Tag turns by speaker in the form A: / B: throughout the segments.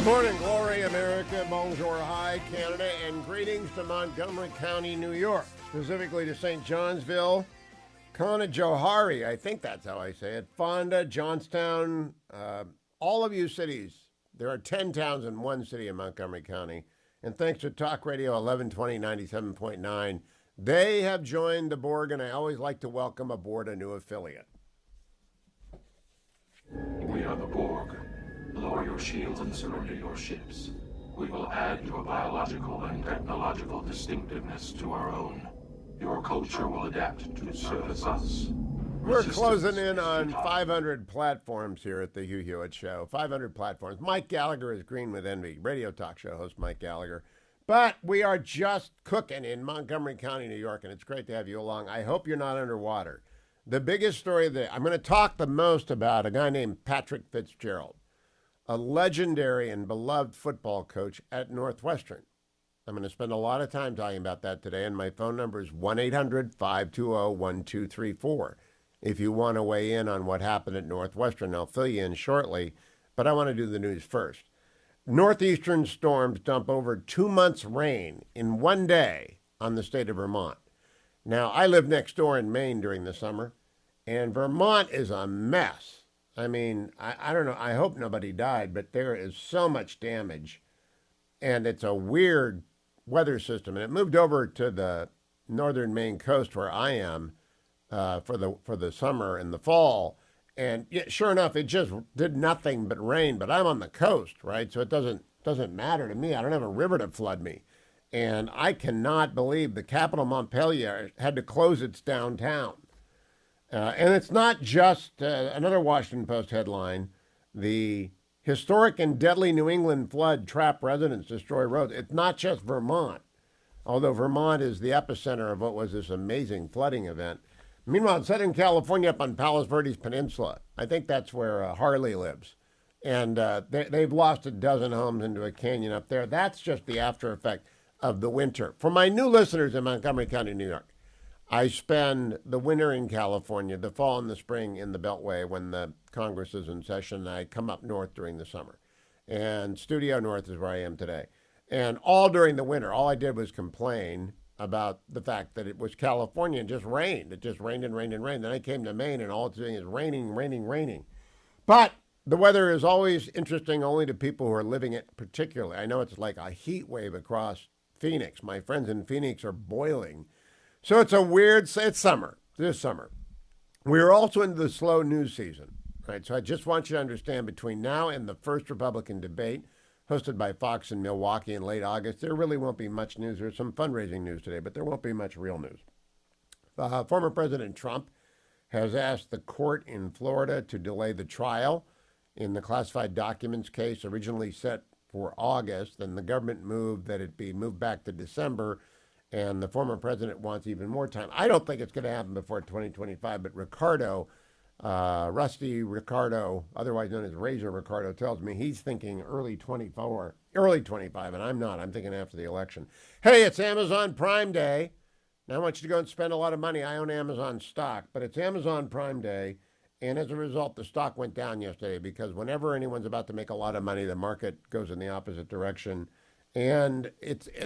A: Morning, glory, America, bonjour, hi, Canada, and greetings to Montgomery County, New York, specifically to St. Johnsville, Canajoharie, I think that's how I say it, Fonda, Johnstown, all of you cities. There are 10 towns in one city in Montgomery County, and thanks to Talk Radio 1120 97.9, they have joined the Borg, and I always like to welcome aboard a new affiliate.
B: We are the Borg. Lower your shields and surrender your ships. We will add your biological and technological distinctiveness to our own. Your culture will adapt to service us.
A: We're closing in on 500 platforms here at the Hugh Hewitt Show. 500 platforms. Mike Gallagher is green with envy. Radio talk show host Mike Gallagher. But we are just cooking in Montgomery County, New York, and it's great to have you along. I hope you're not underwater. The biggest story that I'm going to talk the most about, a guy named Patrick Fitzgerald, a legendary and beloved football coach at Northwestern. I'm going to spend a lot of time talking about that today, and my phone number is 1-800-520-1234. If you want to weigh in on what happened at Northwestern, I'll fill you in shortly, but I want to do the news first. Northeastern storms dump over 2 months' rain in one day on the state of Vermont. Now, I live next door in Maine during the summer, and Vermont is a mess. I mean, I don't know. I hope nobody died, but there is so much damage, and it's a weird weather system. And it moved over to the northern Maine coast where I am for the summer and the fall. And yeah, sure enough, it just did nothing but rain. But I'm on the coast, right? So it doesn't matter to me. I don't have a river to flood me. And I cannot believe the capital, Montpelier, had to close its downtown. And it's not just another Washington Post headline, the historic and deadly New England flood trap residents, destroy roads. It's not just Vermont, although Vermont is the epicenter of what was this amazing flooding event. Meanwhile, in Southern California, up on Palos Verdes Peninsula, I think that's where Harley lives. And they've lost a dozen homes into a canyon up there. That's just the after effect of the winter. For my new listeners in Montgomery County, New York, I spend the winter in California, the fall and the spring in the Beltway when the Congress is in session. I come up north during the summer. And Studio North is where I am today. And all during the winter, all I did was complain about the fact that it was California and just rained. It just rained and rained and rained. Then I came to Maine and all it's doing is raining, raining, raining. But the weather is always interesting only to people who are living it particularly. I know it's like a heat wave across Phoenix. My friends in Phoenix are boiling. So it's summer, this summer. We're also into the slow news season, right? So I just want you to understand between now and the first Republican debate hosted by Fox in Milwaukee in late August, there really won't be much news. There's some fundraising news today, but there won't be much real news. Former President Trump has asked the court in Florida to delay the trial in the classified documents case originally set for August. Then the government moved that it be moved back to December. And the former president wants even more time. I don't think it's going to happen before 2025, but Rusty Ricardo, otherwise known as Razor Ricardo, tells me he's thinking early 25, and I'm not. I'm thinking after the election. Hey, it's Amazon Prime Day. Now I want you to go and spend a lot of money. I own Amazon stock, but it's Amazon Prime Day, and as a result, the stock went down yesterday because whenever anyone's about to make a lot of money, the market goes in the opposite direction. And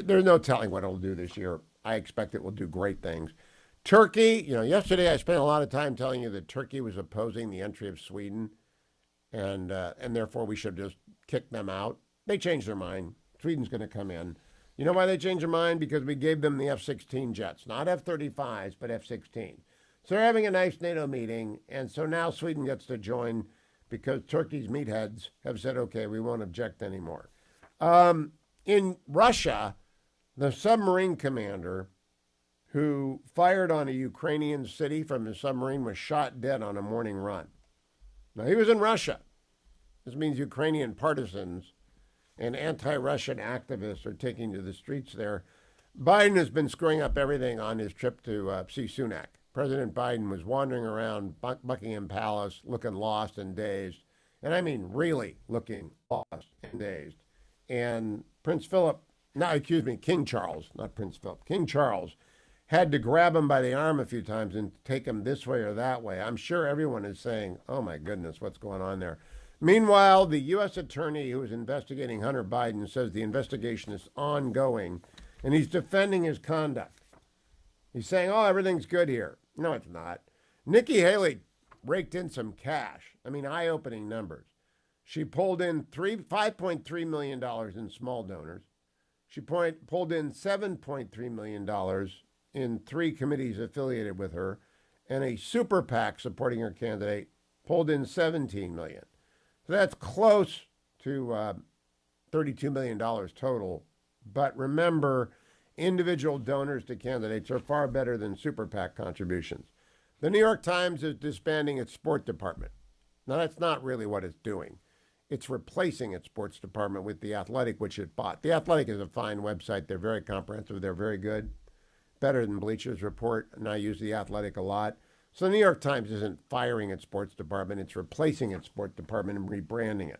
A: there's no telling what it'll do this year. I expect it will do great things. Turkey, yesterday I spent a lot of time telling you that Turkey was opposing the entry of Sweden, and therefore we should just kick them out. They changed their mind. Sweden's going to come in. You know why they changed their mind? Because we gave them the F-16 jets, not F-35s, but F-16. So they're having a nice NATO meeting, and so now Sweden gets to join because Turkey's meatheads have said, okay, we won't object anymore. In Russia, the submarine commander who fired on a Ukrainian city from his submarine was shot dead on a morning run. Now, he was in Russia. This means Ukrainian partisans and anti-Russian activists are taking to the streets there. Biden has been screwing up everything on his trip to see Sunak. President Biden was wandering around Buckingham Palace looking lost and dazed. And I mean really looking lost and dazed. And King Charles, not Prince Philip, King Charles had to grab him by the arm a few times and take him this way or that way. I'm sure everyone is saying, oh my goodness, what's going on there? Meanwhile, the U.S. attorney who is investigating Hunter Biden says the investigation is ongoing, and he's defending his conduct. He's saying, oh, everything's good here. No, it's not. Nikki Haley raked in some cash. I mean, eye-opening numbers. She pulled in $5.3 million in small donors. She pulled in $7.3 million in 3 committees affiliated with her, and a super PAC supporting her candidate pulled in $17 million. So that's close to $32 million total. But remember, individual donors to candidates are far better than super PAC contributions. The New York Times is disbanding its sport department. Now, that's not really what it's doing. It's replacing its sports department with The Athletic, which it bought. The Athletic is a fine website. They're very comprehensive. They're very good. Better than Bleacher's Report, and I use The Athletic a lot. So the New York Times isn't firing its sports department. It's replacing its sports department and rebranding it.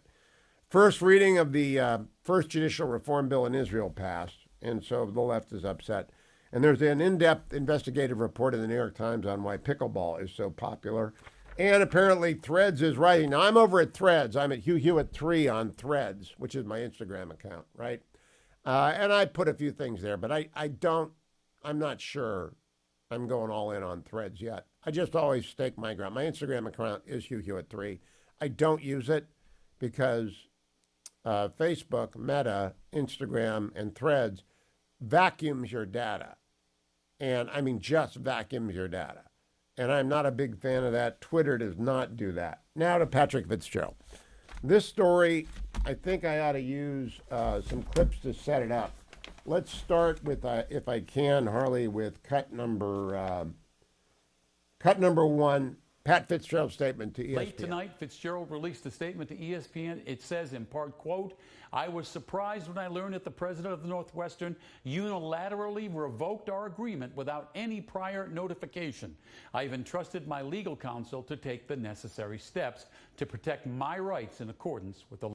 A: First reading of the first judicial reform bill in Israel passed, and so the left is upset. And there's an in-depth investigative report in the New York Times on why pickleball is so popular. And apparently Threads is rising. Now, I'm over at Threads. I'm at Hugh at 3 on Threads, which is my Instagram account, right? And I put a few things there, but I'm not sure I'm going all in on Threads yet. I just always stake my ground. My Instagram account is Hugh at 3. I don't use it because Facebook, Meta, Instagram, and Threads vacuums your data. And I mean, just vacuums your data. And I'm not a big fan of that. Twitter does not do that. Now to Patrick Fitzgerald. This story, I think I ought to use some clips to set it up. Let's start with, if I can, Harley, with cut number 1, Pat Fitzgerald's statement to ESPN.
C: Late tonight, Fitzgerald released a statement to ESPN. It says, in part, quote, I was surprised when I learned that the president of the Northwestern unilaterally revoked our agreement without any prior notification. I've entrusted my legal counsel to take the necessary steps to protect my rights in accordance with the law.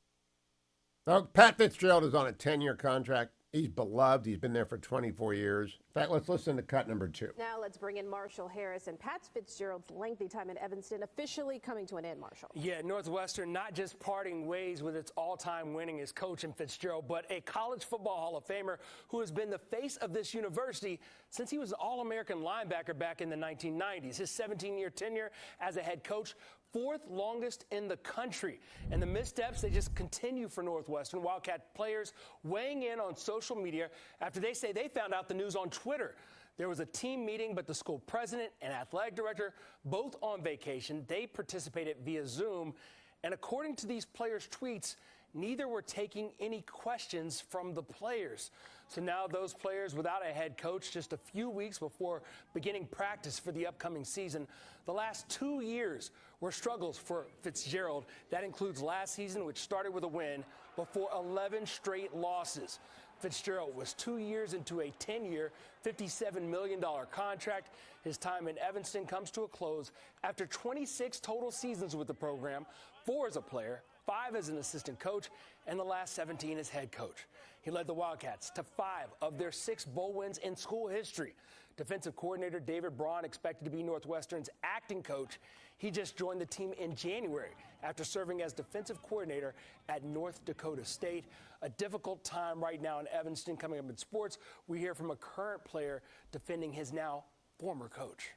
A: Well, Pat Fitzgerald is on a 10-year contract. He's beloved. He's been there for 24 years. In fact, let's listen to cut number 2.
D: Now let's bring in Marshall Harris. And Pat Fitzgerald's lengthy time in Evanston officially coming to an end, Marshall.
E: Yeah, Northwestern not just parting ways with its all-time winningest coach in Fitzgerald, but a college football Hall of Famer who has been the face of this university since he was an All-American linebacker back in the 1990s. His 17-year tenure as a head coach, 4th longest in the country. And the missteps, they just continue for Northwestern. Wildcat players weighing in on social media after they say they found out the news on Twitter. There was a team meeting, but the school president and athletic director, both on vacation, they participated via Zoom. And according to these players' tweets, neither were taking any questions from the players. So now those players without a head coach just a few weeks before beginning practice for the upcoming season. The last 2 years were struggles for Fitzgerald. That includes last season, which started with a win, before 11 straight losses. Fitzgerald was 2 years into a 10-year, $57 million contract. His time in Evanston comes to a close after 26 total seasons with the program, 4 as a player, 5 as an assistant coach, and the last 17 as head coach. He led the Wildcats to 5 of their 6 bowl wins in school history. Defensive coordinator David Braun expected to be Northwestern's acting coach. He just joined the team in January after serving as defensive coordinator at North Dakota State. A difficult time right now in Evanston. Coming up in sports, we hear from a current player defending his now former coach.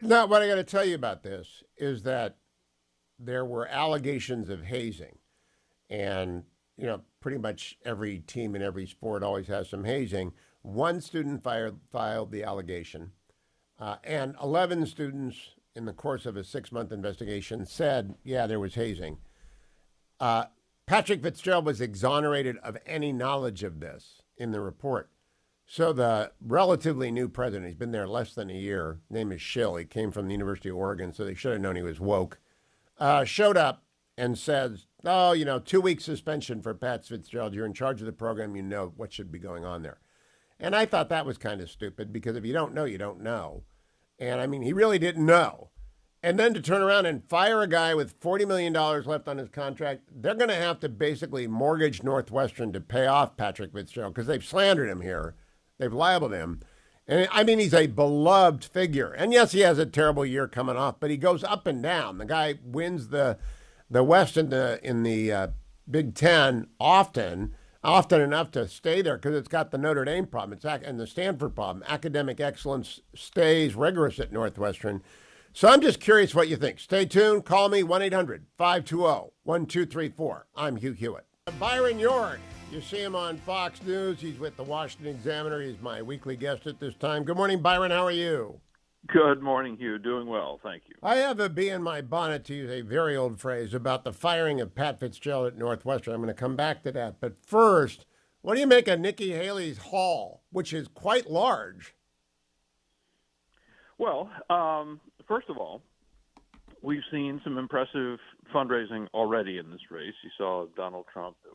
A: Now, what I got to tell you about this is that there were allegations of hazing. And, you know, pretty much every team in every sport always has some hazing. One student filed the allegation, and 11 students in the course of a 6-month investigation said, yeah, there was hazing. Patrick Fitzgerald was exonerated of any knowledge of this in the report. So the relatively new president, he's been there less than a year, name is Schill, he came from the University of Oregon, so they should have known he was woke, showed up and said, 2 weeks suspension for Pat Fitzgerald. You're in charge of the program. You know what should be going on there. And I thought that was kind of stupid because if you don't know, you don't know. And, I mean, he really didn't know. And then to turn around and fire a guy with $40 million left on his contract, they're going to have to basically mortgage Northwestern to pay off Patrick Fitzgerald because they've slandered him here. They've libeled him. And, I mean, he's a beloved figure. And, yes, he has a terrible year coming off, but he goes up and down. The guy wins the The West in the Big Ten often enough to stay there because it's got the Notre Dame problem and the Stanford problem. Academic excellence stays rigorous at Northwestern. So I'm just curious what you think. Stay tuned. Call me 1-800-520-1234. I'm Hugh Hewitt. Byron York. You see him on Fox News. He's with the Washington Examiner. He's my weekly guest at this time. Good morning, Byron. How are you?
F: Good morning, Hugh. Doing well, thank you.
A: I have a bee in my bonnet, to use a very old phrase, about the firing of Pat Fitzgerald at Northwestern. I'm going to come back to that. But first, what do you make of Nikki Haley's haul, which is quite large?
F: Well, first of all, we've seen some impressive fundraising already in this race. You saw Donald Trump at,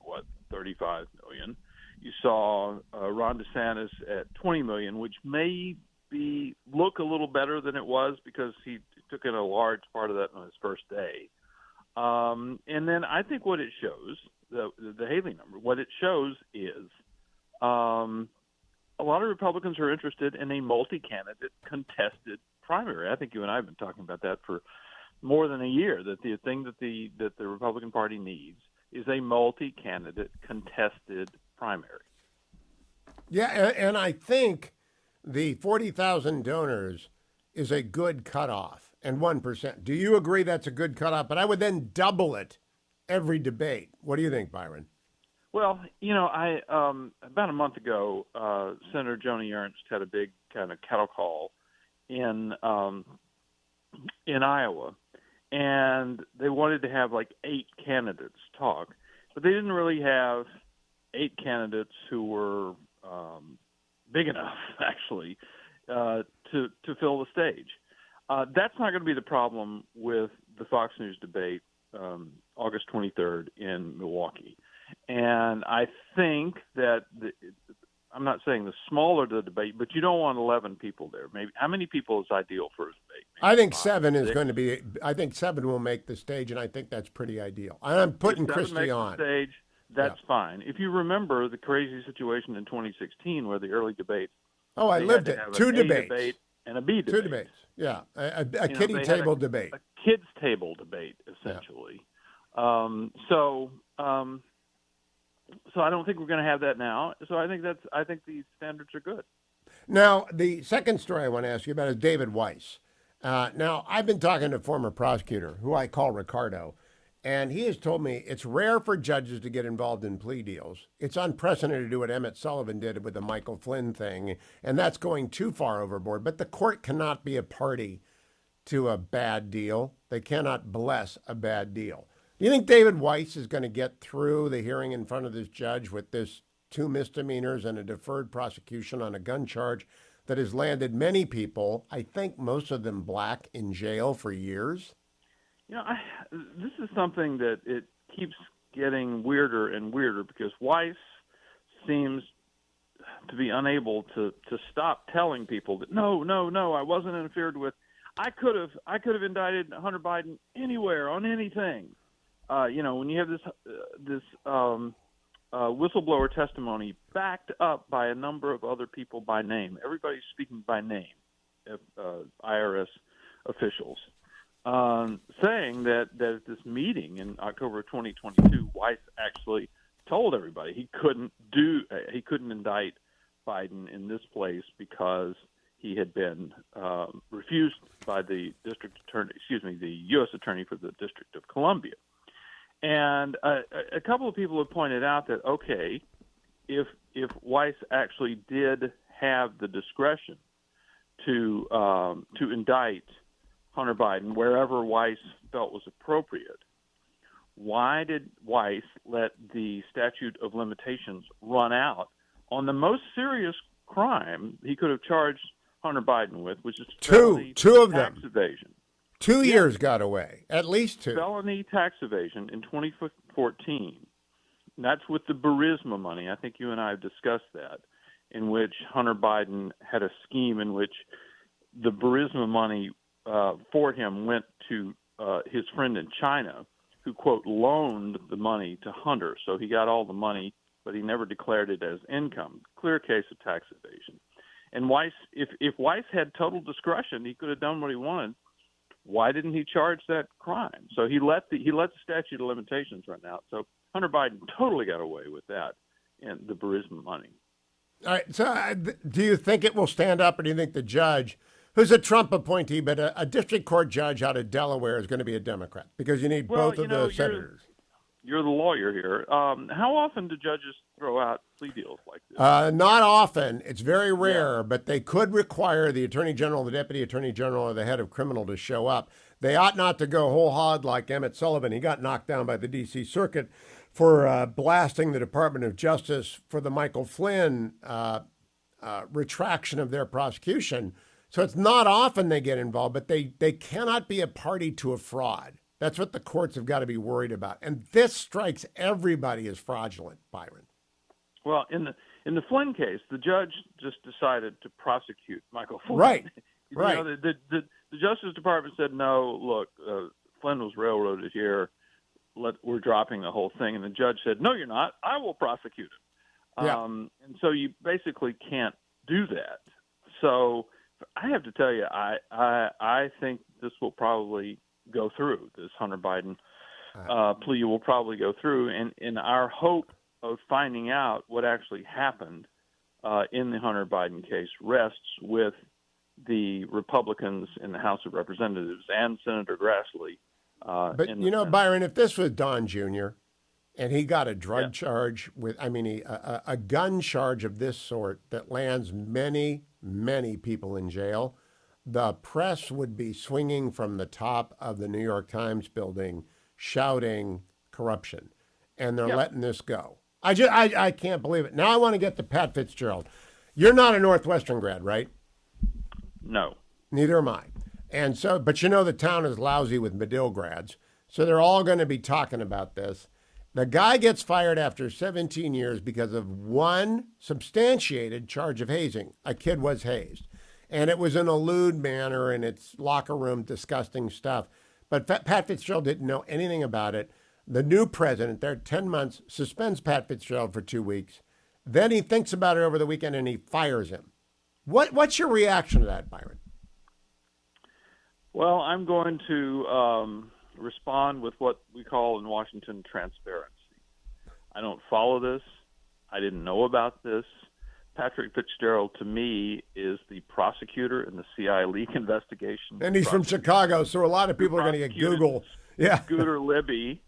F: $35 million. You saw Ron DeSantis at $20 million, which may look a little better than it was because he took in a large part of that on his first day. And then I think what it shows, the Haley number, what it shows is a lot of Republicans are interested in a multi-candidate contested primary. I think you and I have been talking about that for more than a year, that the thing that the Republican Party needs is a multi-candidate contested primary.
A: Yeah, and I think the 40,000 donors is a good cutoff, and 1%. Do you agree that's a good cutoff? But I would then double it every debate. What do you think, Byron?
F: Well, I about a month ago, Senator Joni Ernst had a big kind of cattle call in Iowa, and they wanted to have like 8 candidates talk, but they didn't really have 8 candidates who were big enough, actually, to fill the stage. That's not going to be the problem with the Fox News debate August 23rd in Milwaukee. And I think that I'm not saying the smaller the debate, but you don't want 11 people there. Maybe how many people is ideal for a debate?
A: I think 7 is going to be. I think 7 will make the stage, and I think that's pretty ideal. I'm putting Christie on.
F: The stage, that's fine. If you remember the crazy situation in 2016 where the early debates.
A: Oh, I lived it. 2 debates.
F: Debate and a B debate.
A: 2 debates. Yeah, a kiddie table debate.
F: A kids table debate, essentially. Yeah. So I don't think we're going to have that now. So I think these standards are good.
A: Now, the second story I want to ask you about is David Weiss. Now, I've been talking to a former prosecutor who I call Ricardo, and he has told me it's rare for judges to get involved in plea deals. It's unprecedented to do what Emmett Sullivan did with the Michael Flynn thing, and that's going too far overboard. But the court cannot be a party to a bad deal. They cannot bless a bad deal. Do you think David Weiss is going to get through the hearing in front of this judge with this 2 misdemeanors and a deferred prosecution on a gun charge that has landed many people, I think most of them black, in jail for years?
F: This is something that it keeps getting weirder and weirder because Weiss seems to be unable to stop telling people that no, I wasn't interfered with. I could have indicted Hunter Biden anywhere on anything. When you have this whistleblower testimony backed up by a number of other people by name, everybody's speaking by name, IRS officials, saying that at this meeting in October of 2022, Weiss actually told everybody he couldn't indict Biden in this place because he had been refused by the U.S. Attorney for the District of Columbia. And a couple of people have pointed out that, okay, if Weiss actually did have the discretion to indict Hunter Biden wherever Weiss felt was appropriate, why did Weiss let the statute of limitations run out on the most serious crime he could have charged Hunter Biden with, which is
A: two of them
F: tax evasion?
A: 2 years got away, at least 2.
F: Felony tax evasion in 2014. And that's with the Burisma money. I think you and I have discussed that, in which Hunter Biden had a scheme in which the Burisma money for him went to his friend in China, who, quote, loaned the money to Hunter. So he got all the money, but he never declared it as income. Clear case of tax evasion. And Weiss, if Weiss had total discretion, he could have done what he wanted Why didn't he charge that crime? So he let the statute of limitations run out. So Hunter Biden totally got away with that and the Burisma money.
A: All right. So do you think it will stand up, or do you think the judge, who's a Trump appointee, but a district court judge out of Delaware, is going to be a Democrat? Because you need both of the senators.
F: You're the lawyer here. How often do judges throw out plea deals like this?
A: Not often. It's very rare, but they could require the attorney general, the deputy attorney general, or the head of criminal to show up. They ought not to go whole hog like Emmett Sullivan. He got knocked down by the D.C. Circuit for blasting the Department of Justice for the Michael Flynn retraction of their prosecution. So it's not often they get involved, but they cannot be a party to a fraud. That's what the courts have got to be worried about. And this strikes everybody as fraudulent, Byron.
F: Well, in the Flynn case, the judge just decided to prosecute Michael Flynn.
A: Right,
F: right. You know, the Justice Department said, no, look, Flynn was railroaded here. We're dropping the whole thing. And the judge said, no, you're not. I will prosecute him.
A: Yeah.
F: And so you basically can't do that. So I have to tell you, I think this will probably go through. This Hunter Biden plea will probably go through, and our hope of finding out what actually happened in the Hunter Biden case rests with the Republicans in the House of Representatives and Senator Grassley.
A: But you know, Byron, if this was Don Jr. and he got a drug charge a gun charge of this sort that lands many, many people in jail, the press would be swinging from the top of the New York Times building, shouting corruption, and they're letting this go. I can't believe it. Now I want to get to Pat Fitzgerald. You're not a Northwestern grad, right?
F: No.
A: Neither am I. And so, but you know the town is lousy with Medill grads, so they're all going to be talking about this. The guy gets fired after 17 years because of one substantiated charge of hazing. A kid was hazed. And it was in a lewd manner in its locker room, disgusting stuff. But Pat Fitzgerald didn't know anything about it. The new president, there 10 months, suspends Pat Fitzgerald for 2 weeks. Then he thinks about it over the weekend and he fires him. What's your reaction to that, Byron?
F: Well, I'm going to respond with what we call in Washington transparency. I don't follow this. I didn't know about this. Patrick Fitzgerald, to me, is the prosecutor in the CI leak investigation.
A: And he's from Chicago, so a lot of people are going to get Google. Yeah.
F: Scooter Libby.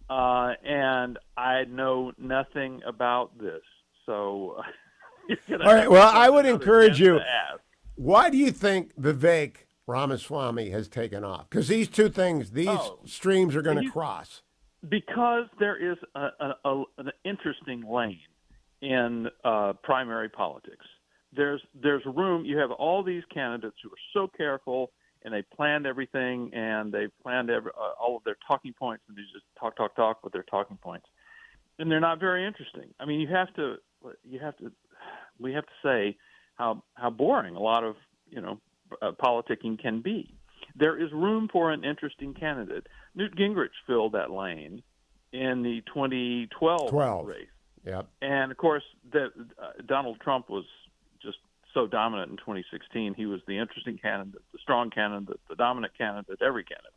F: And I know nothing about this. So,
A: all right. Well, I would encourage you. Why do you think Vivek Ramaswamy has taken off? Because these two things, these streams are going to cross.
F: Because there is an interesting lane in primary politics. There's room. You have all these candidates who are so careful, and they planned everything, and they planned all of their talking points, and they just talk with their talking points, and they're not very interesting. I mean, we have to say how boring a lot of politicking can be. There is room for an interesting candidate. Newt Gingrich filled that lane in the 2012 race.
A: Yep.
F: And, of course, Donald Trump was just so dominant in 2016. He was the interesting candidate, the strong candidate, the dominant candidate, every candidate.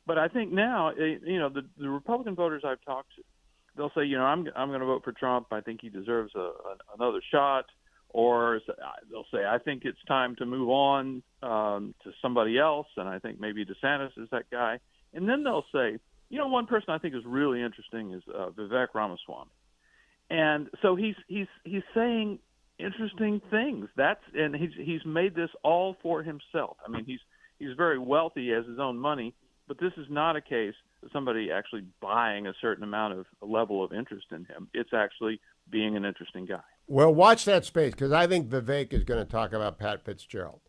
F: But I think now, the Republican voters I've talked to, they'll say, I'm going to vote for Trump. I think he deserves another shot. Or they'll say, I think it's time to move on to somebody else, and I think maybe DeSantis is that guy. And then they'll say, one person I think is really interesting is Vivek Ramaswamy. And so he's saying interesting things. And he's made this all for himself. I mean, he's very wealthy, he has his own money, but this is not a case of somebody actually buying a certain amount of a level of interest in him. It's actually being an interesting guy.
A: Well, watch that space, because I think Vivek is going to talk about Pat Fitzgerald,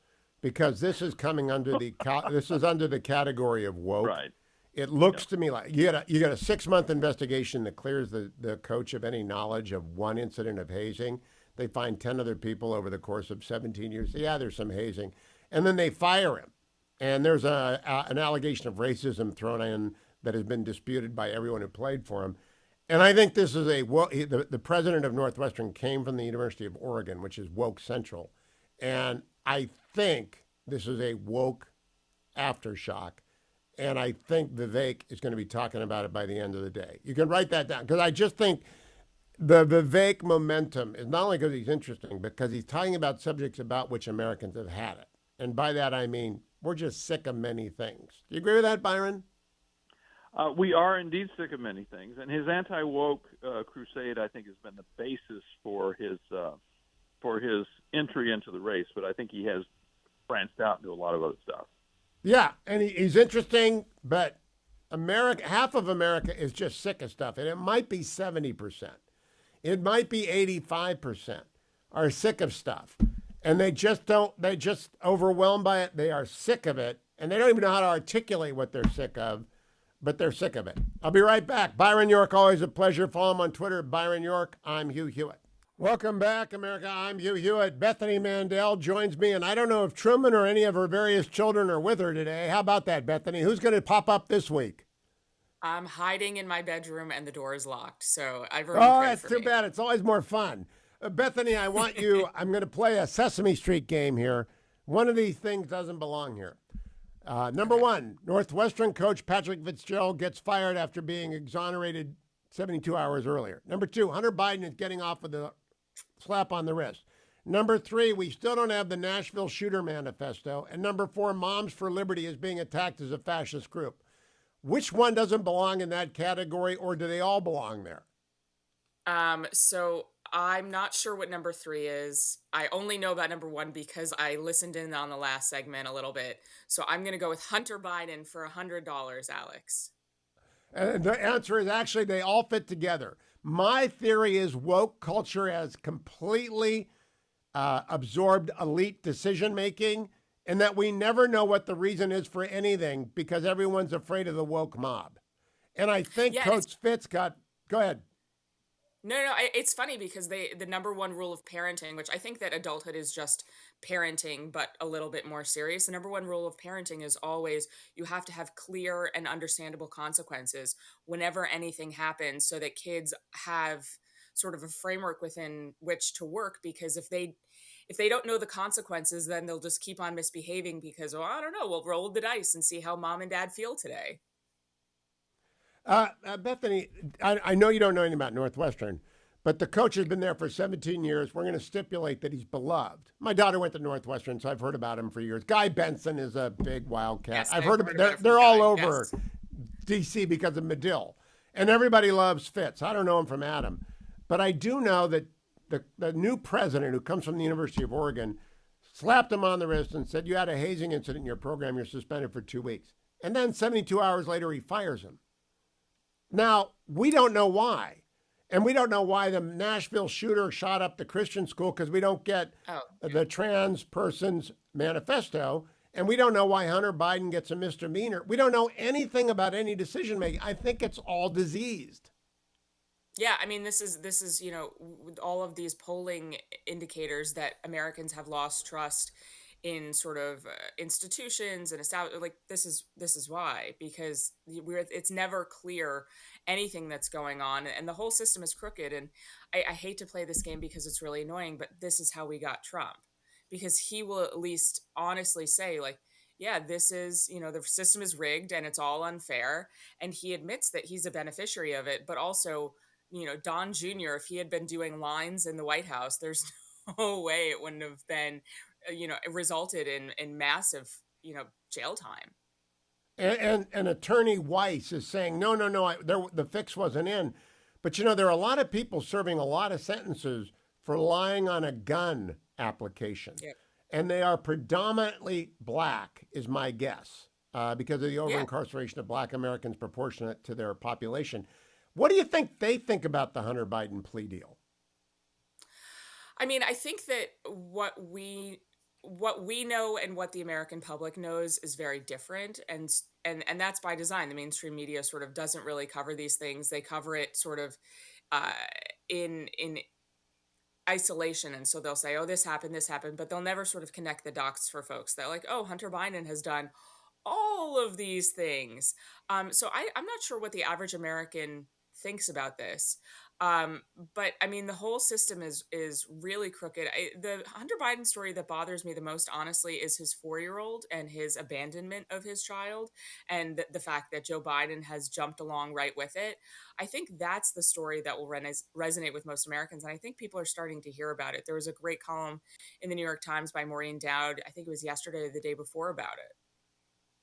A: because this is coming under the category of woke.
F: Right.
A: It looks to me like you got a 6-month investigation that clears the coach of any knowledge of one incident of hazing. They find 10 other people over the course of 17 years. Yeah, there's some hazing. And then they fire him. And there's an allegation of racism thrown in that has been disputed by everyone who played for him. And I think this is the president of Northwestern came from the University of Oregon, which is woke central. And I think this is a woke aftershock. And I think Vivek is going to be talking about it by the end of the day. You can write that down because I just think the Vivek momentum is not only because he's interesting, because he's talking about subjects about which Americans have had it. And by that, I mean, we're just sick of many things. Do you agree with that, Byron?
F: We are indeed sick of many things. And his anti-woke crusade, I think, has been the basis for his entry into the race. But I think he has branched out into a lot of other stuff. Yeah,
A: and he's interesting, but half of America is just sick of stuff. And it might be 70%. It might be 85% are sick of stuff. And they're just overwhelmed by it. They are sick of it. And they don't even know how to articulate what they're sick of, but they're sick of it. I'll be right back. Byron York, always a pleasure. Follow him on Twitter, Byron York. I'm Hugh Hewitt. Welcome back, America. I'm Hugh Hewitt. Bethany Mandel joins me, and I don't know if Truman or any of her various children are with her today. How about that, Bethany? Who's going to pop up this week?
G: I'm hiding in my bedroom, and the door is locked, so everyone pray
A: that's
G: for
A: too
G: me.
A: bad. It's always more fun. Bethany, I want you, I'm going to play a Sesame Street game here. One of these things doesn't belong here. Number one, Northwestern coach Patrick Fitzgerald gets fired after being exonerated 72 hours earlier. Number two, Hunter Biden is getting off with a slap on the wrist. Number three, we still don't have the Nashville Shooter Manifesto. And number four, Moms for Liberty is being attacked as a fascist group. Which one doesn't belong in that category, or do they all belong there?
G: So I'm not sure what number three is. I only know about number one because I listened in on the last segment a little bit. So I'm going to go with Hunter Biden for $100, Alex.
A: And the answer is actually they all fit together. My theory is woke culture has completely absorbed elite decision-making, and that we never know what the reason is for anything because everyone's afraid of the woke mob. And I think Coach Fitz go ahead.
G: No, it's funny because the number one rule of parenting, which I think that adulthood is just parenting, but a little bit more serious. The number one rule of parenting is always you have to have clear and understandable consequences whenever anything happens so that kids have sort of a framework within which to work, because if they don't know the consequences, then they'll just keep on misbehaving because, I don't know, we'll roll the dice and see how mom and dad feel today.
A: Bethany, I know you don't know anything about Northwestern, but the coach has been there for 17 years. We're going to stipulate that he's beloved. My daughter went to Northwestern, so I've heard about him for years. Guy Benson is a big wildcat.
G: Yes,
A: I've heard about it. They're all over D.C. because of Medill. And everybody loves Fitz. I don't know him from Adam. But I do know that the new president, who comes from the University of Oregon, slapped him on the wrist and said, you had a hazing incident in your program, you're suspended for 2 weeks. And then 72 hours later, he fires him. Now, we don't know why. And we don't know why the Nashville shooter shot up the Christian school because we don't get the trans person's manifesto. And we don't know why Hunter Biden gets a misdemeanor. We don't know anything about any decision making. I think it's all diseased.
G: Yeah, I mean, this is with all of these polling indicators that Americans have lost trust in sort of institutions and this is why, because it's never clear anything that's going on, and the whole system is crooked. And I hate to play this game because it's really annoying, but this is how we got Trump, because he will at least honestly say, like, yeah, this is, the system is rigged and it's all unfair, and he admits that he's a beneficiary of it. But also, Don Jr., if he had been doing lines in the White House, there's no way it wouldn't have been it resulted in massive, jail time.
A: And Attorney Weiss is saying, no, the fix wasn't in. But, there are a lot of people serving a lot of sentences for lying on a gun application. Yep. And they are predominantly black, is my guess, because of the over-incarceration of black Americans proportionate to their population. What do you think they think about the Hunter Biden plea deal?
G: I mean, I think that what we know and what the American public knows is very different, and that's by design. The mainstream media sort of doesn't really cover these things. They cover it sort of in isolation, and so they'll say, "Oh, this happened," but they'll never sort of connect the dots for folks. They're like, "Oh, Hunter Biden has done all of these things." So I'm not sure what the average American thinks about this. But I mean, the whole system is really crooked. The Hunter Biden story that bothers me the most, honestly, is his 4-year-old and his abandonment of his child, and the fact that Joe Biden has jumped along right with it. I think that's the story that will resonate with most Americans, and I think people are starting to hear about it. There was a great column in the New York Times by Maureen Dowd, I think it was yesterday or the day before, about it.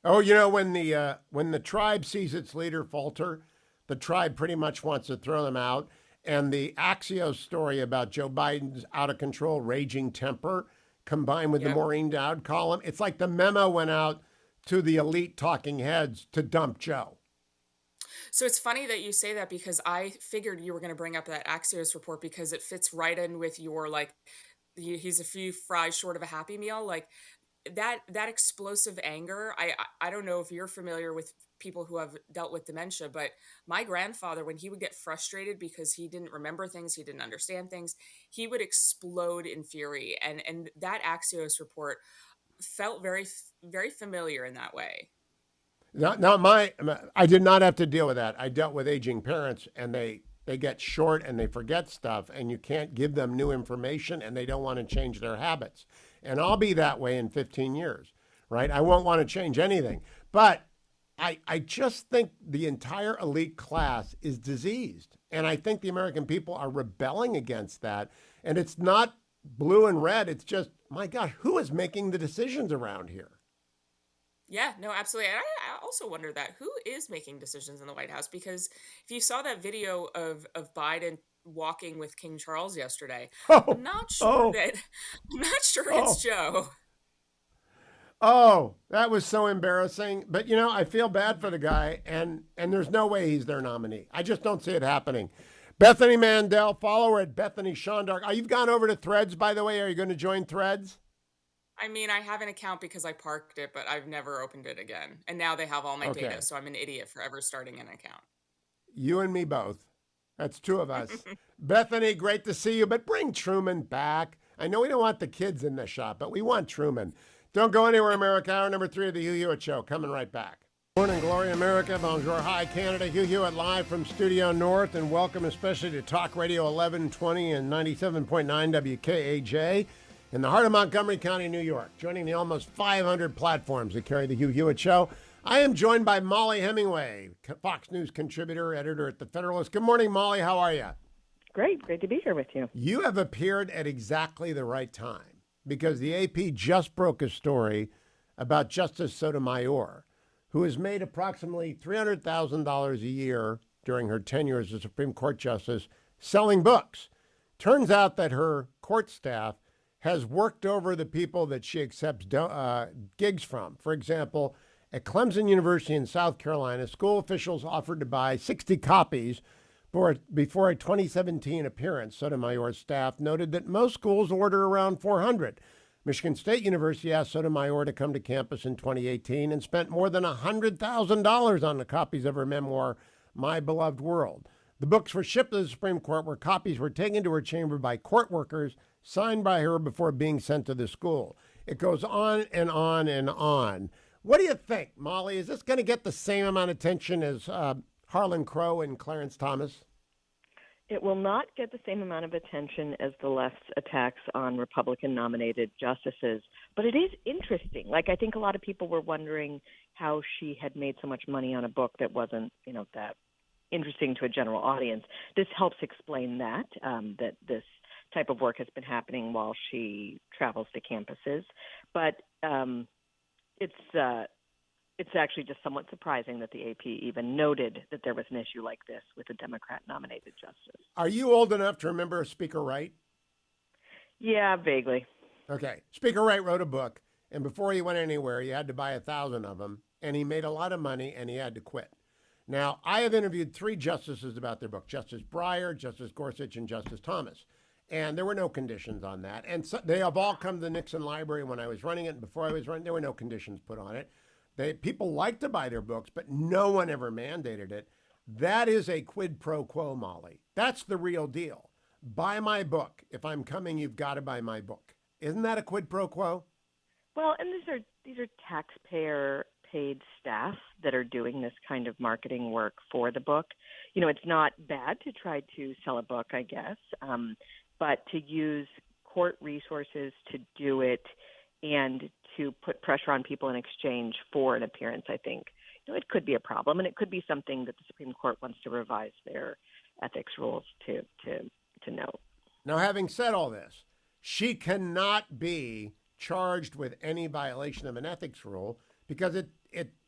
A: Oh, when the tribe sees its leader falter, the tribe pretty much wants to throw them out. And the Axios story about Joe Biden's out of control, raging temper, combined with the Maureen Dowd column, it's like the memo went out to the elite talking heads to dump Joe.
G: So it's funny that you say that, because I figured you were going to bring up that Axios report, because it fits right in with your, like, he's a few fries short of a Happy Meal. Like, that explosive anger. I don't know if you're familiar with people who have dealt with dementia, but my grandfather, when he would get frustrated because he didn't remember things, he didn't understand things, he would explode in fury. And that Axios report felt very, very familiar in that way.
A: I did not have to deal with that. I dealt with aging parents, and they get short and they forget stuff, and you can't give them new information, and they don't want to change their habits. And I'll be that way in 15 years, right? I won't want to change anything. But I just think the entire elite class is diseased. And I think the American people are rebelling against that. And it's not blue and red. It's just, my God, who is making the decisions around here?
G: Yeah, no, absolutely. And I also wonder that who is making decisions in the White House, because if you saw that video of Biden walking with King Charles yesterday, I'm not sure it's Joe.
A: Oh, that was so embarrassing. But, I feel bad for the guy, and there's no way he's their nominee. I just don't see it happening. Bethany Mandel, follow her at Bethany Shondark. Oh, you've gone over to Threads, by the way. Are you going to join Threads?
G: I mean, I have an account because I parked it, but I've never opened it again. And now they have all my data, so I'm an idiot for ever starting an account.
A: You and me both. That's two of us. Bethany, great to see you, but bring Truman back. I know we don't want the kids in the shop, but we want Truman. Don't go anywhere, America. Hour number 3 of the Hugh Hewitt Show. Coming right back. Morning, Glory, America. Bonjour. Hi, Canada. Hugh Hewitt live from Studio North, and welcome especially to Talk Radio 1120 and 97.9 WKAJ. In the heart of Montgomery County, New York, joining the almost 500 platforms that carry the Hugh Hewitt Show, I am joined by Mollie Hemingway, Fox News contributor, editor at the Federalist. Good morning, Mollie. How are you?
H: Great to be here with you.
A: You have appeared at exactly the right time, because the AP just broke a story about Justice Sotomayor, who has made approximately $300,000 a year during her tenure as a Supreme Court justice selling books. Turns out that her court staff has worked over the people that she accepts gigs from. For example, at Clemson University in South Carolina, school officials offered to buy 60 copies before a 2017 appearance. Sotomayor's staff noted that most schools order around 400. Michigan State University asked Sotomayor to come to campus in 2018 and spent more than $100,000 on the copies of her memoir, My Beloved World. The books were shipped to the Supreme Court, where copies were taken to her chamber by court workers, signed by her before being sent to the school. It goes on and on and on. What do you think, Mollie? Is this going to get the same amount of attention as Harlan Crow and Clarence Thomas?
H: It will not get the same amount of attention as the left's attacks on Republican-nominated justices, but it is interesting. Like, I think a lot of people were wondering how she had made so much money on a book that wasn't, that interesting to a general audience. This helps explain that this type of work has been happening while she travels to campuses. But it's actually just somewhat surprising that the AP even noted that there was an issue like this with a Democrat-nominated justice.
A: Are you old enough to remember Speaker Wright?
H: Yeah, vaguely.
A: Okay. Speaker Wright wrote a book, and before he went anywhere, he had to buy 1,000 of them, and he made a lot of money, and he had to quit. Now, I have interviewed 3 justices about their book, Justice Breyer, Justice Gorsuch, and Justice Thomas. And there were no conditions on that. And so they have all come to the Nixon Library when I was running it. And before I was running, there were no conditions put on it. People like to buy their books, but no one ever mandated it. That is a quid pro quo, Mollie. That's the real deal. Buy my book. If I'm coming, you've got to buy my book. Isn't that a quid pro quo?
H: Well, and these are taxpayer paid staff that are doing this kind of marketing work for the book. You know, it's not bad to try to sell a book, I guess, but to use court resources to do it and to put pressure on people in exchange for an appearance, I think, you know, it could be a problem, and it could be something that the Supreme Court wants to revise their ethics rules to note.
A: Now, having said all this, she cannot be charged with any violation of an ethics rule because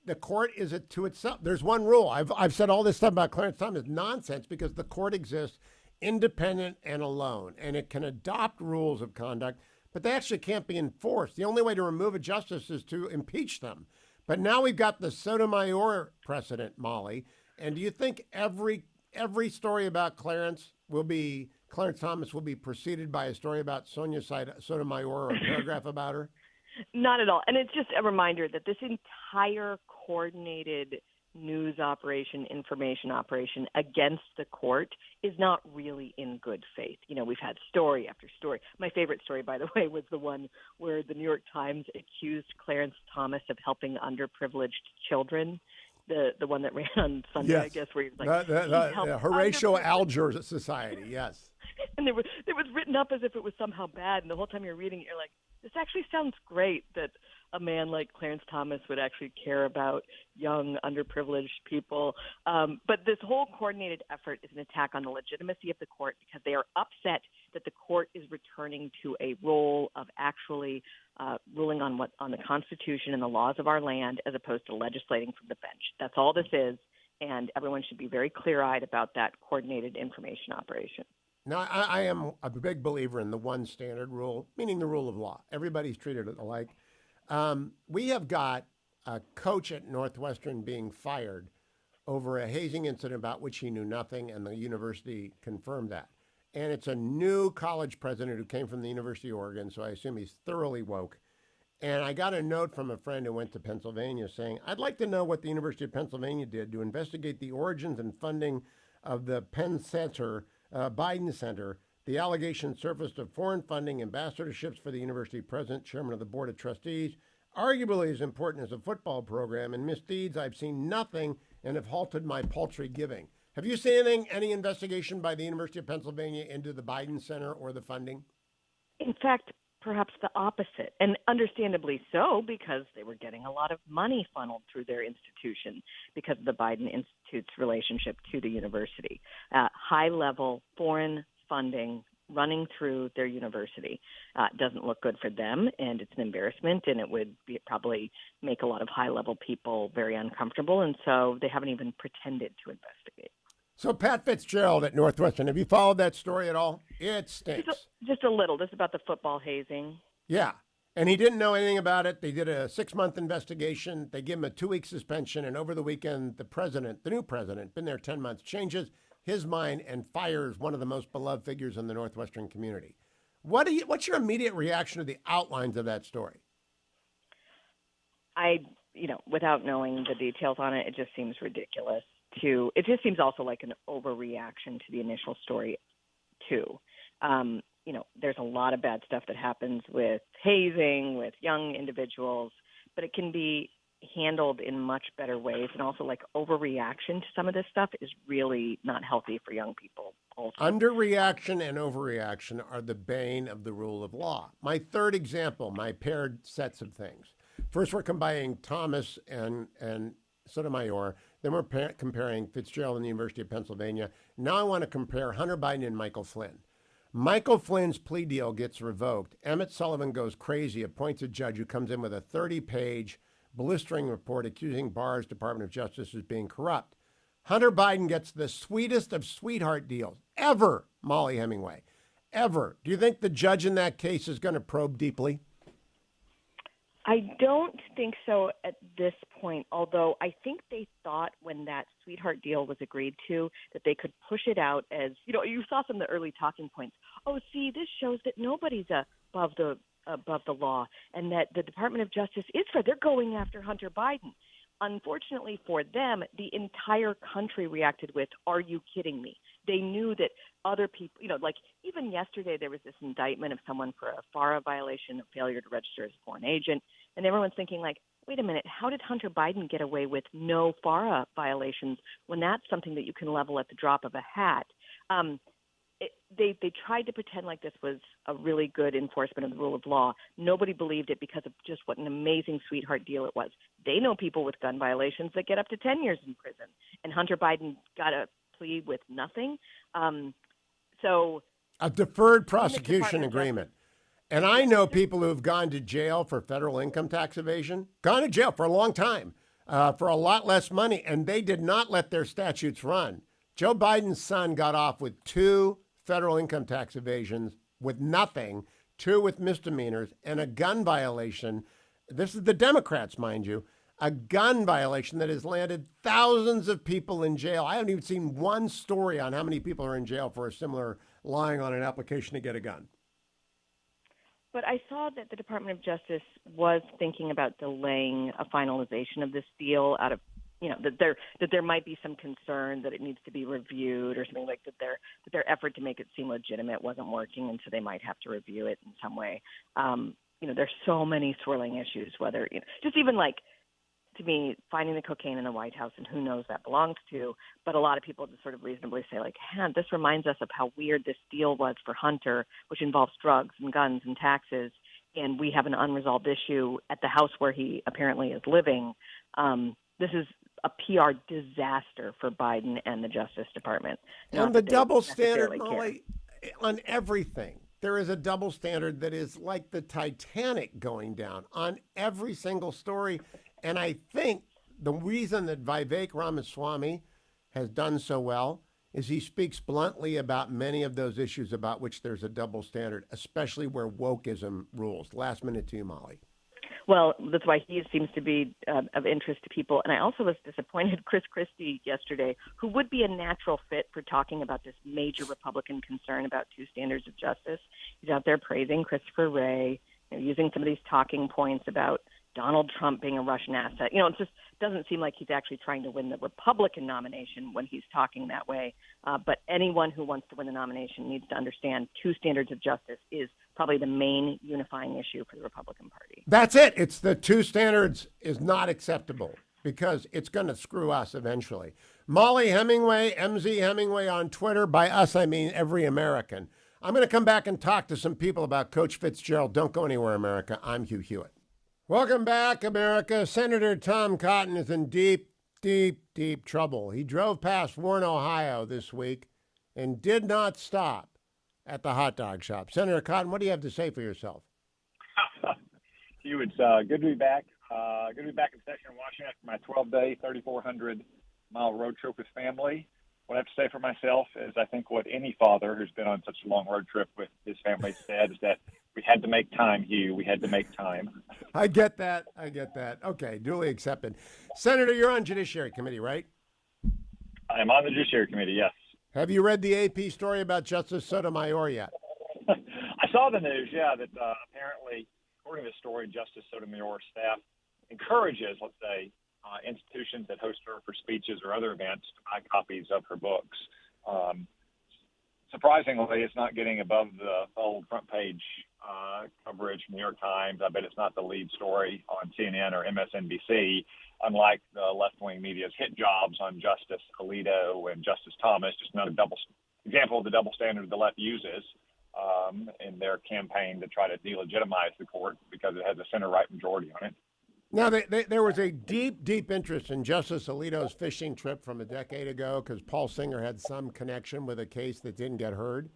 A: the court is it to itself. There's one rule. I've said all this stuff about Clarence Thomas is nonsense because the court exists independent and alone, and it can adopt rules of conduct, but they actually can't be enforced. The only way to remove a justice is to impeach them. But now we've got the Sotomayor precedent, Mollie, and do you think every story about Clarence Thomas will be preceded by a story about Sonia Sotomayor or a paragraph about her?
H: Not at all. And it's just a reminder that this entire coordinated news operation, information operation against the court is not really in good faith. You know, we've had story after story. My favorite story, by the way, was the one where the New York Times accused Clarence Thomas of helping underprivileged children. The one that ran on Sunday, yes. I guess, where he was like,
A: the Horatio Alger Society, yes.
H: And it was written up as if it was somehow bad, and the whole time you're reading it, you're like, this actually sounds great that a man like Clarence Thomas would actually care about young, underprivileged people. But this whole coordinated effort is an attack on the legitimacy of the court because they are upset that the court is returning to a role of actually ruling on the Constitution and the laws of our land as opposed to legislating from the bench. That's all this is, and everyone should be very clear-eyed about that coordinated information operation.
A: Now, I am a big believer in the one standard rule, meaning the rule of law. Everybody's treated alike. We have got a coach at Northwestern being fired over a hazing incident about which he knew nothing, and the university confirmed that. And it's a new college president who came from the University of Oregon, so I assume he's thoroughly woke. And I got a note from a friend who went to Pennsylvania saying, I'd like to know what the University of Pennsylvania did to investigate the origins and funding of the Penn Center, Biden Center, the allegation surfaced of foreign funding, ambassadorships for the university president, chairman of the board of trustees, arguably as important as a football program, and misdeeds I've seen nothing and have halted my paltry giving. Have you seen any investigation by the University of Pennsylvania into the Biden Center or the funding?
H: In fact, perhaps the opposite, and understandably so, because they were getting a lot of money funneled through their institution because of the Biden Institute's relationship to the university. High-level foreign funding running through their university doesn't look good for them, and it's an embarrassment, and it would probably make a lot of high-level people very uncomfortable, and so they haven't even pretended to investigate.
A: So Pat Fitzgerald at Northwestern, have you followed that story at all? It stinks.
H: Just a little. This is about the football hazing.
A: Yeah. And he didn't know anything about it. They did a 6-month investigation. They give him a 2-week suspension. And over the weekend, the new president, been there 10 months, changes his mind and fires one of the most beloved figures in the Northwestern community. What's your immediate reaction to the outlines of that story?
H: Without knowing the details on it, it just seems ridiculous. It just seems also like an overreaction to the initial story, too. There's a lot of bad stuff that happens with hazing, with young individuals, but it can be handled in much better ways. And also, like, overreaction to some of this stuff is really not healthy for young people. Also.
A: Underreaction and overreaction are the bane of the rule of law. My third example, my paired sets of things. First, we're combining Thomas and Sotomayor. Then we're comparing Fitzgerald and the University of Pennsylvania. Now I want to compare Hunter Biden and Michael Flynn. Michael Flynn's plea deal gets revoked. Emmett Sullivan goes crazy, appoints a judge who comes in with a 30-page blistering report accusing Barr's Department of Justice of being corrupt. Hunter Biden gets the sweetest of sweetheart deals ever, Mollie Hemingway, ever. Do you think the judge in that case is going to probe deeply?
H: I don't think so at this point, although I think they thought when that sweetheart deal was agreed to that they could push it out as, you saw some of the early talking points. Oh, see, this shows that nobody's above the law and that the Department of Justice is fair. They're going after Hunter Biden. Unfortunately for them, the entire country reacted with, are you kidding me? They knew that other people, like even yesterday there was this indictment of someone for a FARA violation, a failure to register as a foreign agent, and everyone's thinking like, wait a minute, how did Hunter Biden get away with no FARA violations when that's something that you can level at the drop of a hat? They tried to pretend like this was a really good enforcement of the rule of law. Nobody believed it because of just what an amazing sweetheart deal it was. They know people with gun violations that get up to 10 years in prison, and Hunter Biden got a plea with nothing. So
A: a deferred prosecution agreement. And I know people who have gone to jail for federal income tax evasion, gone to jail for a long time, for a lot less money, and they did not let their statutes run. Joe Biden's son got off with 2 federal income tax evasions with nothing, 2 with misdemeanors, and a gun violation. This is the Democrats, mind you, a gun violation that has landed thousands of people in jail. I haven't even seen one story on how many people are in jail for a similar lying on an application to get a gun.
H: But I saw that the Department of Justice was thinking about delaying a finalization of this deal out of, that there might be some concern that it needs to be reviewed or something, like that their effort to make it seem legitimate wasn't working, and so they might have to review it in some way. There's so many swirling issues, whether, just even like, to me, finding the cocaine in the White House and who knows that belongs to, but a lot of people just sort of reasonably say, like, this reminds us of how weird this deal was for Hunter, which involves drugs and guns and taxes, and we have an unresolved issue at the house where he apparently is living. This is a PR disaster for Biden and the Justice Department.
A: And the double standard, Mollie, on everything. There is a double standard that is like the Titanic going down on every single story. And I think the reason that Vivek Ramaswamy has done so well is he speaks bluntly about many of those issues about which there's a double standard, especially where wokeism rules. Last minute to you, Mollie.
H: Well, that's why he seems to be of interest to people. And I also was disappointed Chris Christie yesterday, who would be a natural fit for talking about this major Republican concern about 2 standards of justice. He's out there praising Christopher Wray, using some of these talking points about Donald Trump being a Russian asset. It just doesn't seem like he's actually trying to win the Republican nomination when he's talking that way. But anyone who wants to win the nomination needs to understand 2 standards of justice is probably the main unifying issue for the Republican Party.
A: That's it. It's the 2 standards is not acceptable because it's going to screw us eventually. Mollie Hemingway, MZ Hemingway on Twitter. By us, I mean every American. I'm going to come back and talk to some people about Coach Fitzgerald. Don't go anywhere, America. I'm Hugh Hewitt. Welcome back, America. Senator Tom Cotton is in deep, deep, deep trouble. He drove past Warren, Ohio this week and did not stop at the hot dog shop. Senator Cotton, what do you have to say for yourself?
I: Hugh, it's good to be back. Good to be back in session in Washington after my 12-day, 3,400-mile road trip with family. What I have to say for myself is I think what any father who's been on such a long road trip with his family said is that we had to make time, Hugh. We had to make time.
A: I get that. Okay, duly accepted. Senator, you're on Judiciary Committee, right?
I: I am on the Judiciary Committee, yes.
A: Have you read the AP story about Justice Sotomayor yet?
I: I saw the news, that apparently, according to the story, Justice Sotomayor's staff encourages, let's say, institutions that host her for speeches or other events to buy copies of her books. Surprisingly, it's not getting above the old front page coverage from New York Times. I bet it's not the lead story on CNN or MSNBC, unlike the left-wing media's hit jobs on Justice Alito and Justice Thomas, just another example of the double standard the left uses in their campaign to try to delegitimize the court because it has a center-right majority on it.
A: Now, there was a deep, deep interest in Justice Alito's fishing trip from a decade ago because Paul Singer had some connection with a case that didn't get heard.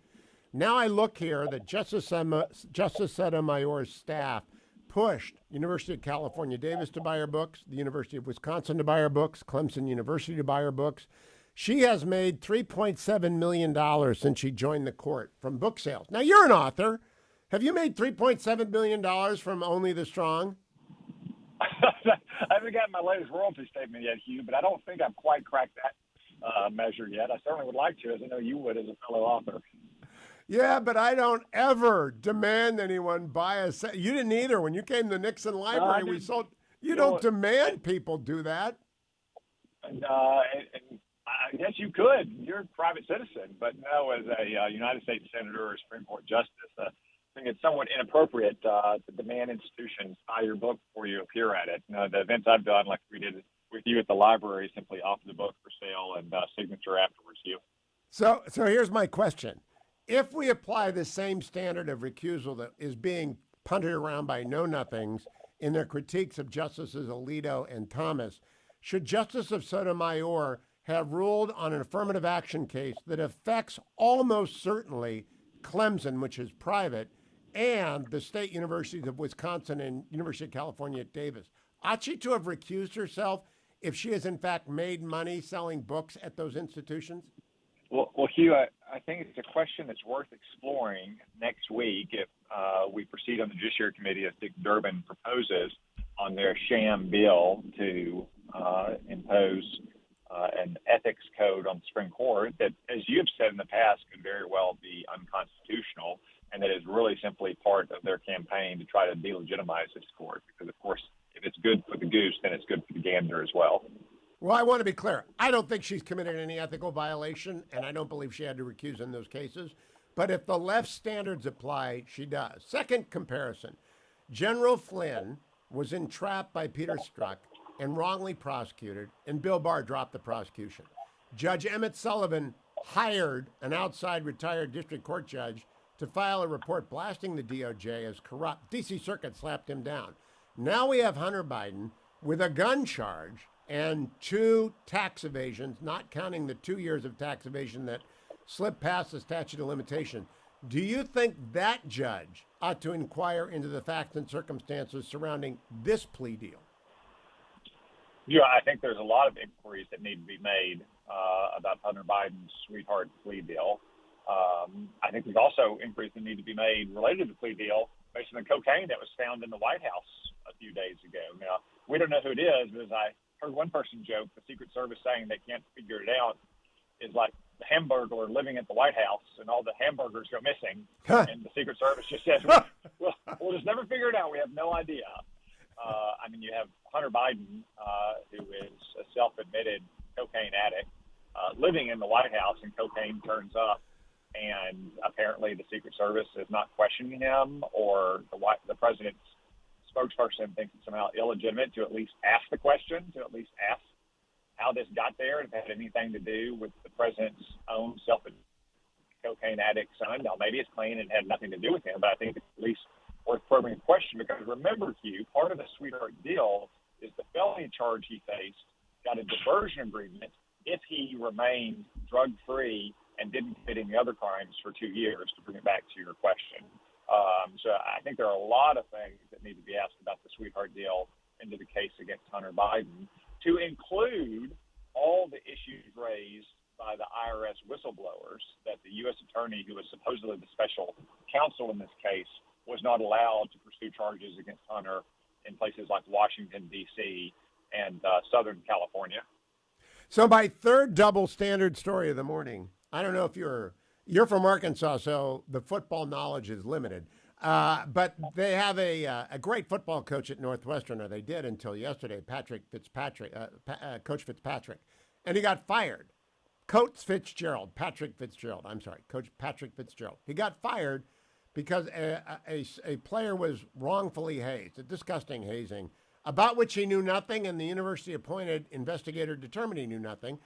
A: Now I look here that Justice Sotomayor's staff pushed University of California, Davis to buy her books, the University of Wisconsin to buy her books, Clemson University to buy her books. She has made $3.7 million since she joined the court from book sales. Now, you're an author. Have you made $3.7 million from Only the Strong?
I: I haven't gotten my latest royalty statement yet, Hugh, but I don't think I've quite cracked that measure yet. I certainly would like to, as I know you would as a fellow author.
A: Yeah, but I don't ever demand anyone buy a set. You didn't either. When you came to Nixon Library, we sold. You don't demand people do that.
I: And I guess you could. You're a private citizen. But no, as a United States Senator or Supreme Court Justice, think it's somewhat inappropriate to demand institutions buy your book before you appear at it. The events I've done, like we did with you at the library, simply offer the book for sale and signature afterwards, Hugh.
A: So here's my question. If we apply the same standard of recusal that is being punted around by know-nothings in their critiques of Justices Alito and Thomas, should Justice Sotomayor have ruled on an affirmative action case that affects almost certainly Clemson, which is private, and the state universities of Wisconsin and University of California at Davis? Ought she to have recused herself if she has in fact made money selling books at those institutions?
I: Well, Hugh, I think it's a question that's worth exploring next week if we proceed on the Judiciary Committee as Dick Durbin proposes on their sham bill to impose an ethics code on the Supreme Court that, as you have said in the past, could very well be unconstitutional, and that is really simply part of their campaign to try to delegitimize this court. Because, of course, if it's good for the goose, then it's good for the gander as well.
A: Well, I want to be clear. I don't think she's committed any ethical violation, and I don't believe she had to recuse in those cases. But if the left standards apply, she does. Second comparison. General Flynn was entrapped by Peter Strzok and wrongly prosecuted, and Bill Barr dropped the prosecution. Judge Emmett Sullivan hired an outside retired district court judge to file a report blasting the DOJ as corrupt. D.C. Circuit slapped him down. Now we have Hunter Biden with a gun charge and 2 tax evasions, not counting the 2 years of tax evasion that slipped past the statute of limitation. Do you think that judge ought to inquire into the facts and circumstances surrounding this plea deal?
I: Yeah, I think there's a lot of inquiries that need to be made about Hunter Biden's sweetheart plea deal. I think there's also inquiries that need to be made related to the plea deal based on the cocaine that was found in the White House a few days ago. Now, we don't know who it is, but as I heard one person joke, the Secret Service saying they can't figure it out is like the Hamburglar living at the White House and all the hamburgers go missing. And the Secret Service just says, we'll just never figure it out. We have no idea. You have Hunter Biden, who is a self-admitted cocaine addict, living in the White House, and cocaine turns up. And apparently the Secret Service is not questioning him, or the president's spokesperson thinks it's somehow illegitimate to at least ask the question, to at least ask how this got there, if it had anything to do with the president's own cocaine addict son. Now, maybe it's clean and had nothing to do with him, but I think it's at least worth probing the question, because remember, Hugh, part of the sweetheart deal is the felony charge he faced got a diversion agreement if he remained drug-free and didn't commit any other crimes for 2 years, to bring it back to your question. So I think there are a lot of things that need to be asked about the sweetheart deal into the case against Hunter Biden, to include all the issues raised by the IRS whistleblowers that the U.S. attorney, who was supposedly the special counsel in this case, was not allowed to pursue charges against Hunter in places like Washington, D.C. and Southern California.
A: So my third double standard story of the morning, I don't know if you're from Arkansas, so the football knowledge is limited. But they have a great football coach at Northwestern, or they did until yesterday, Coach Fitzpatrick. And he got fired. Coach Patrick Fitzgerald. He got fired because a player was wrongfully hazed, a disgusting hazing, about which he knew nothing, and the university-appointed investigator determined he knew nothing.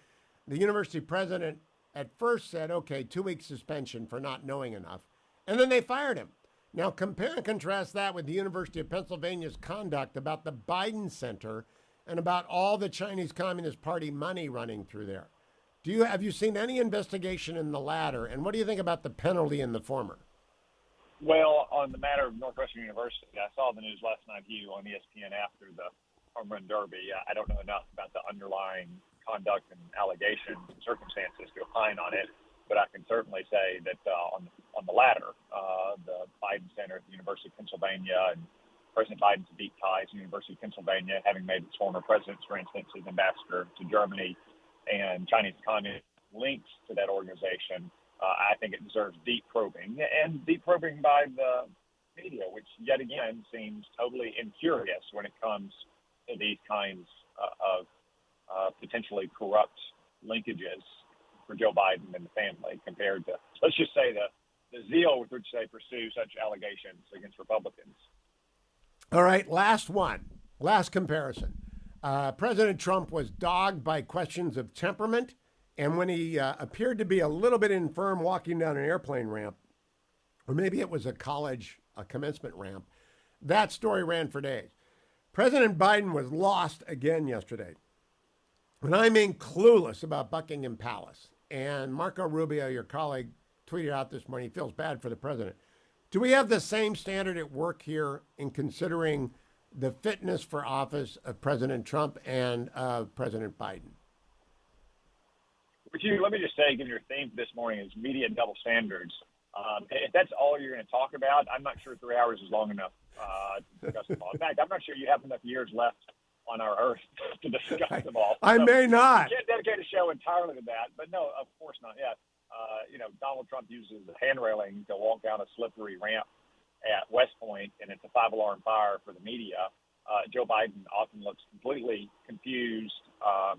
A: The university president at first said, okay, 2-week suspension for not knowing enough, and then they fired him. Now, compare and contrast that with the University of Pennsylvania's conduct about the Biden Center and about all the Chinese Communist Party money running through there. Have you seen any investigation in the latter, and what do you think about the penalty in the former?
I: Well, on the matter of Northwestern University, I saw the news last night, Hugh, on ESPN after the home run derby. I don't know enough about the underlying conduct and allegations and circumstances to opine on it, but I can certainly say that on the latter, the Biden Center at the University of Pennsylvania and President Biden's deep ties to the University of Pennsylvania, having made its former presidents, for instance, his ambassador to Germany, and Chinese communist links to that organization, I think it deserves deep probing, and deep probing by the media, which yet again seems totally incurious when it comes to these kinds of potentially corrupt linkages for Joe Biden and the family, compared to, let's just say, the the zeal with which they pursue such allegations against Republicans.
A: All right, last comparison. President Trump was dogged by questions of temperament, and when he appeared to be a little bit infirm walking down an airplane ramp, or maybe it was a commencement ramp, that story ran for days. President Biden was lost again yesterday. And I mean clueless about Buckingham Palace. And Marco Rubio, your colleague, tweeted out this morning he feels bad for the president. Do we have the same standard at work here in considering the fitness for office of President Trump and of President Biden?
I: Hugh, let me just say, given your theme this morning is media double standards, if that's all you're going to talk about, I'm not sure 3 hours is long enough to discuss them all. In fact, I'm not sure you have enough years left on our earth to discuss them all.
A: I may not.
I: You can't dedicate a show entirely to that, but no, of course not. Yeah, Donald Trump uses a hand railing to walk down a slippery ramp at West Point, and it's a 5-alarm fire for the media. Joe Biden often looks completely confused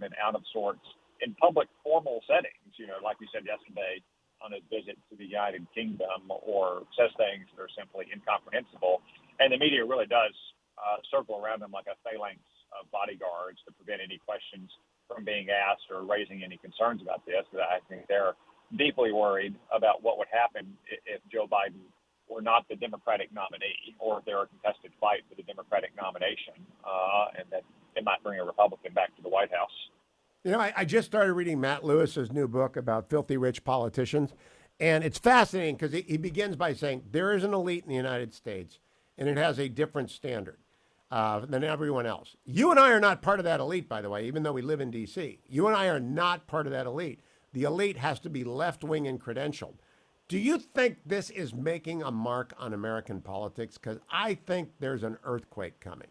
I: and out of sorts in public formal settings, like you said yesterday on his visit to the United Kingdom, or says things that are simply incomprehensible. And the media really does circle around him like a phalanx of bodyguards to prevent any questions from being asked or raising any concerns about this. I think they're deeply worried about what would happen if Joe Biden were not the Democratic nominee, or if there were a contested fight for the Democratic nomination, and that it might bring a Republican back to the White House.
A: I just started reading Matt Lewis's new book about filthy rich politicians, and it's fascinating because he begins by saying there is an elite in the United States, and it has a different standard than everyone else. You and I are not part of that elite, by the way, even though we live in D.C. You and I are not part of that elite. The elite has to be left-wing and credentialed. Do you think this is making a mark on American politics? Because I think there's an earthquake coming.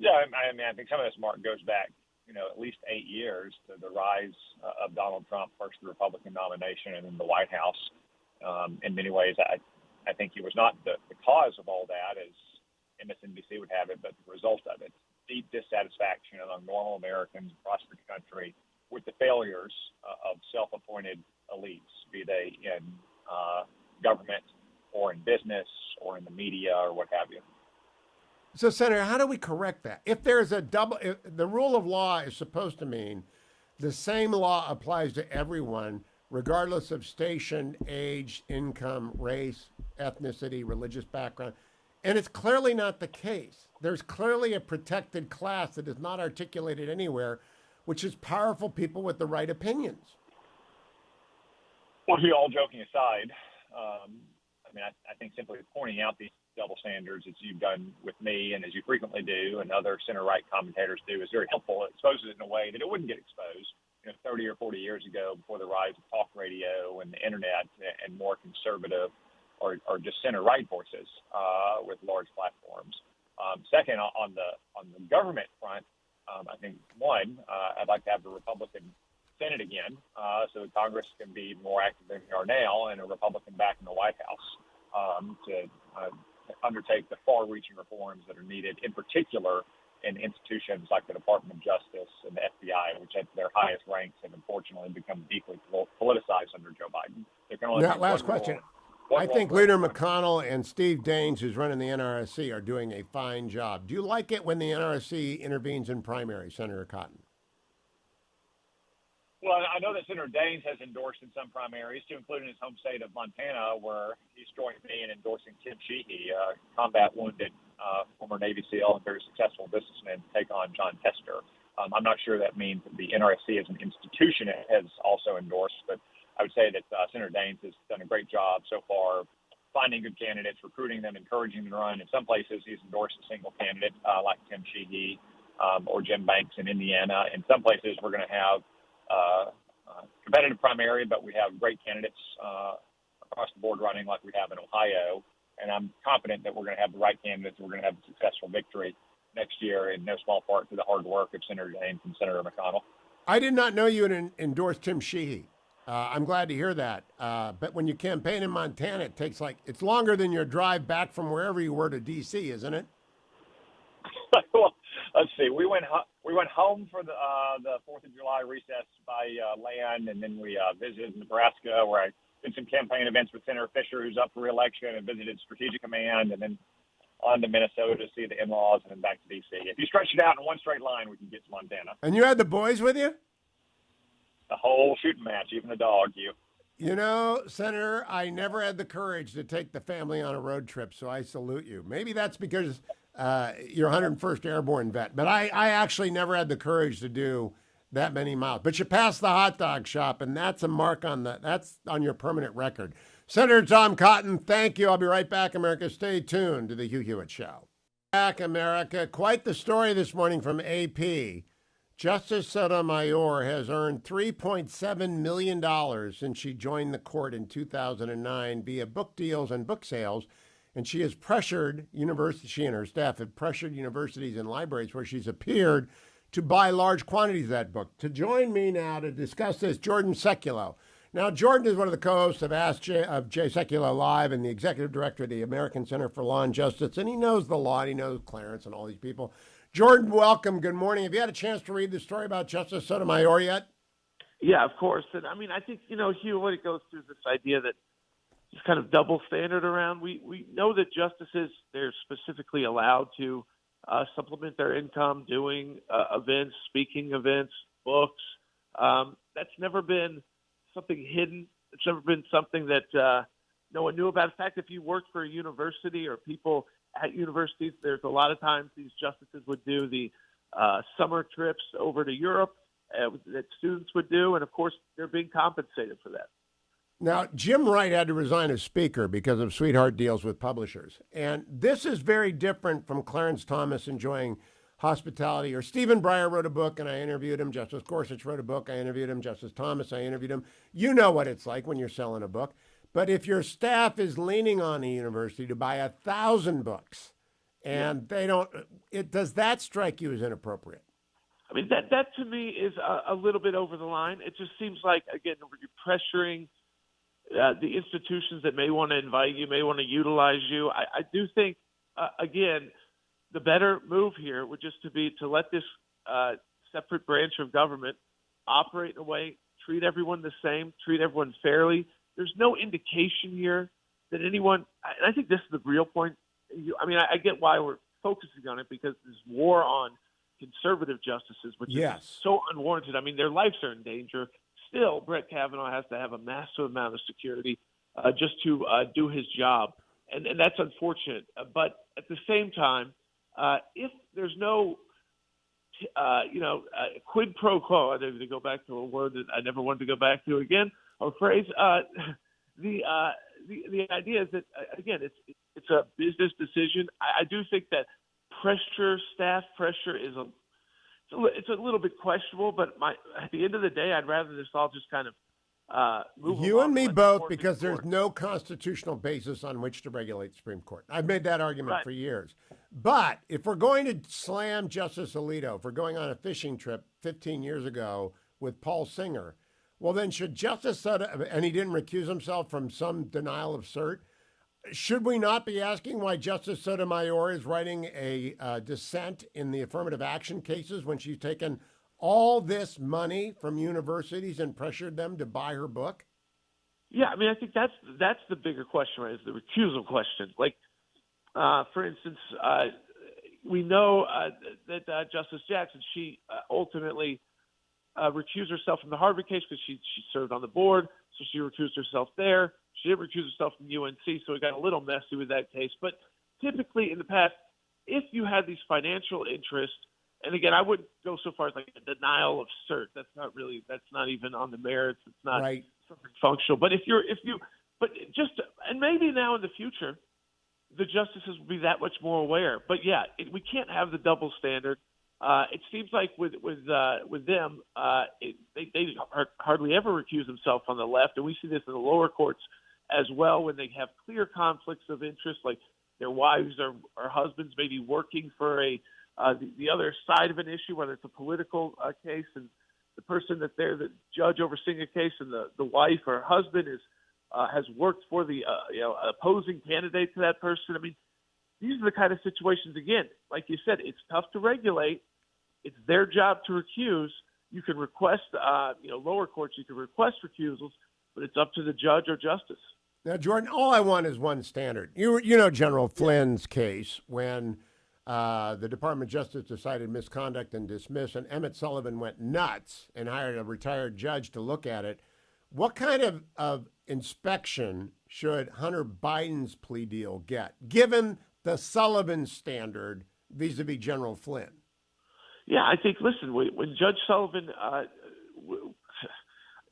I: Yeah, I think some of this mark goes back, at least 8 years to the rise of Donald Trump, first the Republican nomination and then the White House. In many ways, I think he was not the cause of all that, as MSNBC would have it, but the result of it. Deep dissatisfaction among normal Americans across the country with the failures of self-appointed elites, be they in government or in business or in the media or what have you.
A: So, Senator, how do we correct that? If there's the rule of law is supposed to mean the same law applies to everyone, regardless of station, age, income, race, ethnicity, religious background. And it's clearly not the case. There's clearly a protected class that is not articulated anywhere, which is powerful people with the right opinions.
I: Well, all joking aside, I think simply pointing out these double standards, as you've done with me and as you frequently do and other center-right commentators do, is very helpful. It exposes it in a way that it wouldn't get exposed 30 or 40 years ago, before the rise of talk radio and the internet and more conservative or just center-right voices with large platforms. Second, on the government front, I think, I'd like to have the Republican Senate again, so that Congress can be more active than we are now, and a Republican back in the White House to undertake the far-reaching reforms that are needed, in particular in institutions like the Department of Justice and the FBI, which at their highest ranks have unfortunately become deeply politicized under Joe Biden.
A: Last question. I think Leader McConnell and Steve Daines, who's running the NRSC, are doing a fine job. Do you like it when the NRSC intervenes in primaries, Senator Cotton?
I: Well, I know that Senator Daines has endorsed in some primaries, to include in his home state of Montana, where he's joined me in endorsing Tim Sheehy, a combat-wounded former Navy SEAL and very successful businessman, to take on John Tester. I'm not sure that means that the NRSC as an institution has also endorsed, but I would say that Senator Daines has done a great job so far finding good candidates, recruiting them, encouraging them to run. In some places, he's endorsed a single candidate like Tim Sheehy or Jim Banks in Indiana. In some places, we're going to have competitive primary, but we have great candidates across the board running like we have in Ohio. And I'm confident that we're going to have the right candidates. We're going to have a successful victory next year, in no small part to the hard work of Senator Daines and Senator McConnell.
A: I did not know you had endorsed Tim Sheehy. I'm glad to hear that. But when you campaign in Montana, it's longer than your drive back from wherever you were to D.C., isn't it?
I: Well, let's see. We went home for the 4th of July recess by land, and then we visited Nebraska, where I did some campaign events with Senator Fisher, who's up for re-election, and visited Strategic Command, and then on to Minnesota to see the in-laws, and then back to D.C. If you stretch it out in one straight line, we can get to Montana.
A: And you had the boys with you?
I: The whole shooting match, even the dog, Hugh.
A: You know, Senator, I never had the courage to take the family on a road trip, so I salute you. Maybe that's because you're 101st Airborne vet, but I actually never had the courage to do that many miles. But you passed the hot dog shop, and that's a mark on that's on your permanent record. Senator Tom Cotton, thank you. I'll be right back, America. Stay tuned to the Hugh Hewitt Show. Back, America. Quite the story this morning from AP. Justice Sotomayor has earned $3.7 million since she joined the court in 2009 via book deals and book sales, and she has pressured she and her staff have pressured universities and libraries where she's appeared to buy large quantities of that book. To join me now to discuss this, Jordan Sekulow. Now, Jordan is one of the co-hosts of Jay Sekulow Live and the executive director of the American Center for Law and Justice, and he knows the law, and he knows Clarence and all these people. Jordan, welcome. Good morning. Have you had a chance to read the story about Justice Sotomayor yet?
F: Yeah, of course. And I mean, I think, Hugh, what it goes through this idea that this kind of double standard around. We know that justices, they're specifically allowed to supplement their income doing events, speaking events, books. That's never been something hidden. It's never been something that no one knew about. In fact, if you worked for a university or people at universities, there's a lot of times these justices would do the summer trips over to Europe that students would do, and of course, they're being compensated for that.
A: Now, Jim Wright had to resign as Speaker because of sweetheart deals with publishers. And this is very different from Clarence Thomas enjoying hospitality, or Stephen Breyer wrote a book and I interviewed him. Justice Gorsuch wrote a book, I interviewed him. Justice Thomas, I interviewed him. You know what it's like when you're selling a book. But if your staff is leaning on a university to buy 1,000 books and they don't, does that strike you as inappropriate?
F: I mean, that to me is a little bit over the line. It just seems like, again, you're pressuring the institutions that may want to invite you, may want to utilize you. I do think, again, the better move here would just be to let this separate branch of government operate in a way, treat everyone the same, treat everyone fairly. There's no indication here that anyone – and I think this is the real point. I mean, I get why we're focusing on it because there's war on conservative justices, which is so unwarranted. I mean, their lives are in danger. Still, Brett Kavanaugh has to have a massive amount of security just to do his job, and that's unfortunate. But at the same time, if there's no, quid pro quo, I need to go back to a word that I never wanted to go back to again, or phrase. The idea is that again, it's a business decision. I do think that staff pressure is it's a little bit questionable, but at the end of the day, I'd rather this all just kind of move
A: you
F: along
A: and me
F: the
A: both, because there's no constitutional basis on which to regulate the Supreme Court. I've made that argument for years. But if we're going to slam Justice Alito for going on a fishing trip 15 years ago with Paul Singer, well, then should Justice Sotomayor, and he didn't recuse himself from some denial of cert, should we not be asking why Justice Sotomayor is writing a dissent in the affirmative action cases when she's taken all this money from universities and pressured them to buy her book?
F: Yeah, I mean, I think that's the bigger question, right? Is the recusal question. Like, for instance, we know that Justice Jackson, she ultimately recused herself from the Harvard case because she served on the board, so she recused herself there. She didn't recuse herself from UNC, so it got a little messy with that case. But typically in the past, if you had these financial interests, and again, I wouldn't go so far as like a denial of cert. That's not even on the merits. It's not something functional. But and maybe now in the future, the justices will be that much more aware. But yeah, we can't have the double standard. It seems like with them, they hardly ever recuse themselves on the left, and we see this in the lower courts as well when they have clear conflicts of interest, like their wives or husbands may be working for the other side of an issue, whether it's a political case, and the person that they're the judge overseeing a case, and the wife or husband has worked for the opposing candidate to that person. I mean, these are the kind of situations, again, like you said, it's tough to regulate. It's their job to recuse. You can request, lower courts, you can request recusals.
J: but it's up to the judge or justice.
A: Now, Jordan, all I want is one standard. You know General Flynn's case when the Department of Justice decided misconduct and dismiss, and Emmett Sullivan went nuts and hired a retired judge to look at it. What kind of inspection should Hunter Biden's plea deal get, given the Sullivan standard vis-a-vis General Flynn?
J: Yeah, I think, listen, when Judge Sullivan,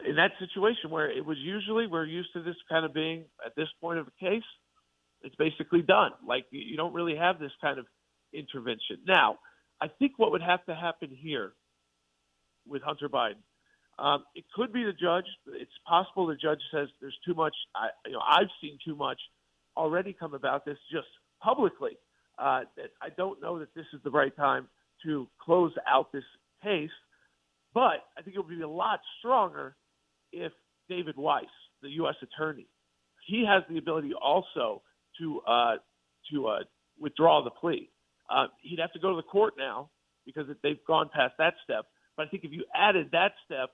J: in that situation where it was usually, we're used to this kind of being, at this point of a case, it's basically done. Like, you don't really have this kind of intervention. Now, I think what would have to happen here with Hunter Biden, it could be the judge. It's possible the judge says there's too much. I've seen too much already come about this just publicly. That I don't know that this is the right time to close out this case, but I think it would be a lot stronger if David Weiss, the U.S. attorney, he has the ability also to withdraw the plea. He'd have to go to the court now because they've gone past that step. But I think if you added that step,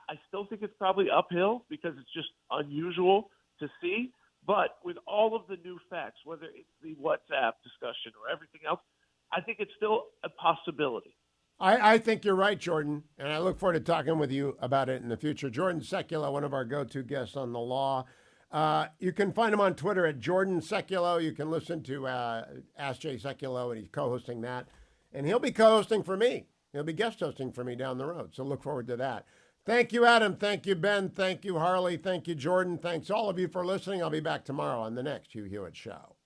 J: I still think it's probably uphill because it's just unusual to see. But with all of the new facts, whether it's the WhatsApp discussion or everything else, I think it's still a possibility.
A: I think you're right, Jordan, and I look forward to talking with you about it in the future. Jordan Sekulow, one of our go-to guests on the law. You can find him on Twitter at Jordan Sekulow. You can listen to Ask Jay Sekulow, and he's co-hosting that. And he'll be co-hosting for me. He'll be guest hosting for me down the road, so look forward to that. Thank you, Adam. Thank you, Ben. Thank you, Harley. Thank you, Jordan. Thanks all of you for listening. I'll be back tomorrow on the next Hugh Hewitt Show.